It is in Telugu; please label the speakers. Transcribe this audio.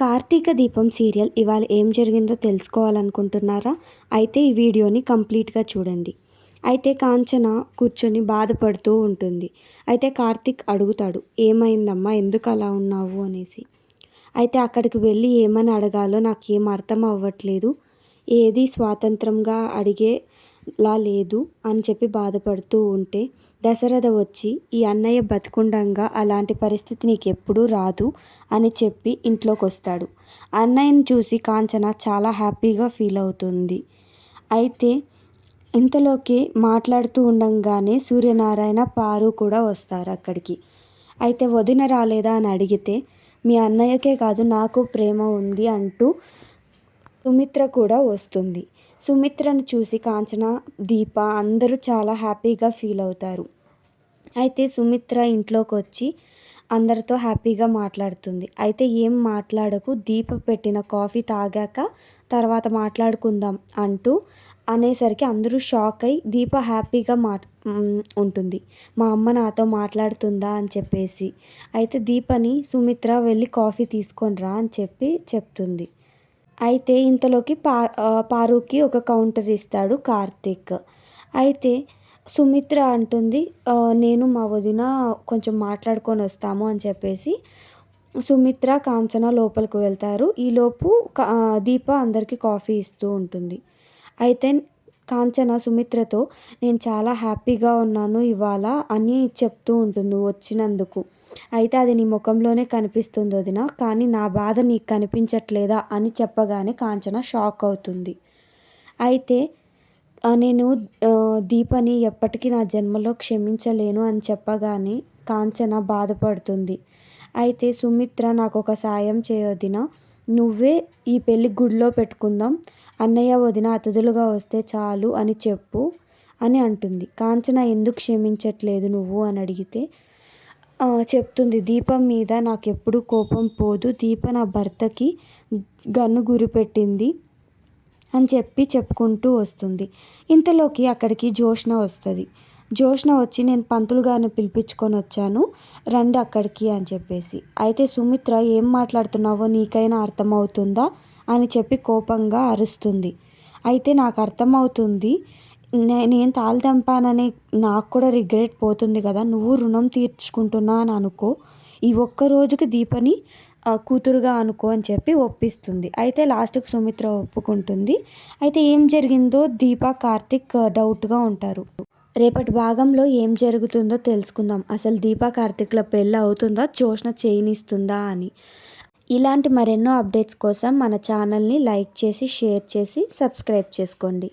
Speaker 1: కార్తీక దీపం సీరియల్ ఇవాళ ఏం జరిగిందో తెలుసుకోవాలనుకుంటున్నారా? అయితే ఈ వీడియోని కంప్లీట్గా చూడండి. అయితే కాంచన కూర్చొని బాధపడుతూ ఉంటుంది. అయితే కార్తీక్ అడుగుతాడు, ఏమైందమ్మా, ఎందుకు అలా ఉన్నావు అనేసి. అయితే అక్కడికి వెళ్ళి ఏమని అడగాలో నాకేం అర్థం అవ్వట్లేదు, ఏది స్వాతంత్రంగా అడిగేలా లేదు అని చెప్పి బాధపడుతూ ఉంటే దశరథ వచ్చి, ఈ అన్నయ్య బతికుండంగా అలాంటి పరిస్థితి నీకెప్పుడూ రాదు అని చెప్పి ఇంట్లోకి వస్తాడు. అన్నయ్యని చూసి కాంచన చాలా హ్యాపీగా ఫీల్ అవుతుంది. అయితే ఇంతలోకి మాట్లాడుతూ ఉండంగానే సూర్యనారాయణ, పారు కూడా వస్తారు అక్కడికి. అయితే వదిన రాలేదా అని అడిగితే, మీ అన్నయ్యకే కాదు నాకు ప్రేమ ఉంది అంటూ సుమిత్ర కూడా వస్తుంది. సుమిత్రను చూసి కాంచన, దీప అందరూ చాలా హ్యాపీగా ఫీల్ అవుతారు. అయితే సుమిత్ర ఇంట్లోకి వచ్చి అందరితో హ్యాపీగా మాట్లాడుతుంది. అయితే ఏం మాట్లాడకు, దీప పెట్టిన కాఫీ తాగాక తర్వాత మాట్లాడుకుందాం అంటూ అనేసరికి అందరూ షాక్ అయి దీప హ్యాపీగా ఉంటుంది. మా అమ్మ నాతో మాట్లాడుతుందా అని చెప్పేసి. అయితే దీపని సుమిత్ర వెళ్ళి కాఫీ తీసుకొని రా అని చెప్పి చెప్తుంది. అయితే ఇంతలోకి పారుకి ఒక కౌంటర్ ఇస్తాడు కార్తీక్. అయితే సుమిత్ర అంటుంది, నేను మా వదిన కొంచెం మాట్లాడుకొని వస్తాము అని చెప్పేసి సుమిత్ర, కాంచన లోపలికి వెళ్తారు. ఈలోపు దీప అందరికీ కాఫీ ఇస్తూ ఉంటుంది. అయితే కాంచన సుమిత్రతో, నేను చాలా హ్యాపీగా ఉన్నాను ఇవాళ అని చెప్తూ ఉంటుంది వచ్చినందుకు. అయితే అది నీ ముఖంలోనే కనిపిస్తుంది వదిన, కానీ నా బాధ నీకు కనిపించట్లేదా అని చెప్పగానే కాంచన షాక్ అవుతుంది. అయితే నేను దీపని ఎప్పటికీ నా జన్మలో క్షమించలేను అని చెప్పగానే కాంచన బాధపడుతుంది. అయితే సుమిత్ర, నాకు ఒక సాయం చేయొదిన, నువ్వే ఈ పెళ్ళి గుడిలో పెట్టుకుందాం, అన్నయ్య వదిన అతిథులుగా వస్తే చాలు అని చెప్పు అని అంటుంది. కాంచన, ఎందుకు క్షమించట్లేదు నువ్వు అని అడిగితే చెప్తుంది, దీపం మీద నాకు ఎప్పుడు కోపం పోదు, దీప నా భర్తకి గన్ను గురిపెట్టింది అని చెప్పి చెప్పుకుంటూ వస్తుంది. ఇంతలోకి అక్కడికి జోష్న వస్తుంది. జోష్న వచ్చి, నేను పంతులు గారిని పిలిపించుకొని వచ్చాను, రండి అక్కడికి అని చెప్పేసి. అయితే సుమిత్ర, ఏం మాట్లాడుతున్నావో నీకైనా అర్థమవుతుందా అని చెప్పి కోపంగా అరుస్తుంది. అయితే నాకు అర్థమవుతుంది, నేను తాళి తెంపానని నాకు కూడా రిగ్రెట్ పోతుంది కదా, నువ్వు రుణం తీర్చుకుంటున్నా అని అనుకో, ఈ ఒక్క రోజుకి దీపని కూతురుగా అనుకో అని చెప్పి ఒప్పిస్తుంది. అయితే లాస్ట్కి సుమిత్ర ఒప్పుకుంటుంది. అయితే ఏం జరిగిందో దీప, కార్తిక్ డౌట్గా ఉంటారు. రేపటి భాగంలో ఏం జరుగుతుందో తెలుసుకుందాం. అసలు దీప కార్తిక్ల పెళ్ళి అవుతుందా, జోష్న చేయనిస్తుందా అని. ఇలాంటి మరెన్నో అప్డేట్స్ కోసం మన ఛానల్ని లైక్ చేసి, షేర్ చేసి, సబ్స్క్రైబ్ చేసుకోండి.